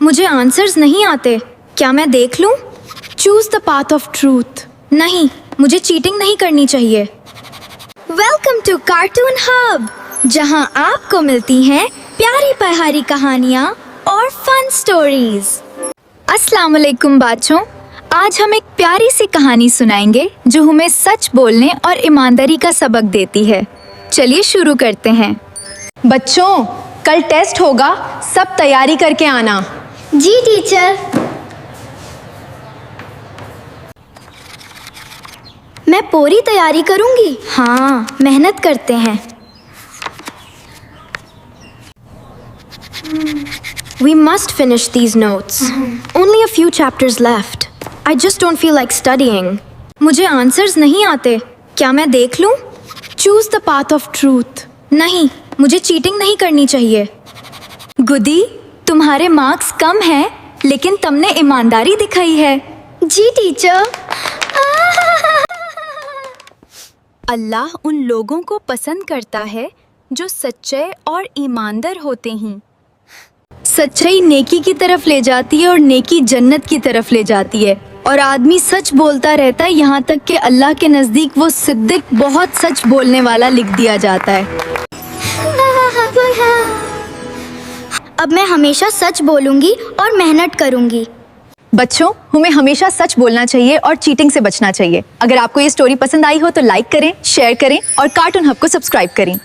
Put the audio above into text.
मुझे आंसर्स नहीं आते, क्या मैं देख लूं? Choose the path of truth. नहीं, मुझे चीटिंग नहीं करनी चाहिए। वेलकम टू कार्टून हब, जहां आपको मिलती हैं प्यारी प्यारी कहानियां और फन स्टोरीज। अस्सलाम वालेकुम बच्चों, आज हम एक प्यारी सी कहानी सुनाएंगे जो हमें सच बोलने और ईमानदारी का सबक देती है। चलिए शुरू करते हैं। बच्चों, कल टेस्ट होगा, सब तैयारी करके आना। जी टीचर। मैं पूरी तैयारी करूंगी। हाँ, मेहनत करते हैं। We must finish these notes. Only a few chapters left. I just don't feel like studying. मुझे आंसर्स नहीं आते, क्या मैं देख लूं? Choose the path of truth. नहीं, मुझे चीटिंग नहीं करनी चाहिए। गुडी, तुम्हारे मार्क्स कम हैं, लेकिन तुमने ईमानदारी दिखाई है। जी टीचर। अल्लाह उन लोगों को पसंद करता है जो सच्चे और ईमानदार होते हैं। सच्चाई नेकी की तरफ ले जाती है और नेकी जन्नत की तरफ ले जाती है। और आदमी सच बोलता रहता है, यहाँ तक कि अल्लाह के नज़दीक वो सिद्दीक, बहुत सच बोलने वाला लिख दिया जाता है। अब मैं हमेशा सच बोलूंगी और मेहनत करूंगी। बच्चों, हमें हमेशा सच बोलना चाहिए और चीटिंग से बचना चाहिए। अगर आपको ये स्टोरी पसंद आई हो तो लाइक करें, शेयर करें और कार्टून हब को सब्सक्राइब करें।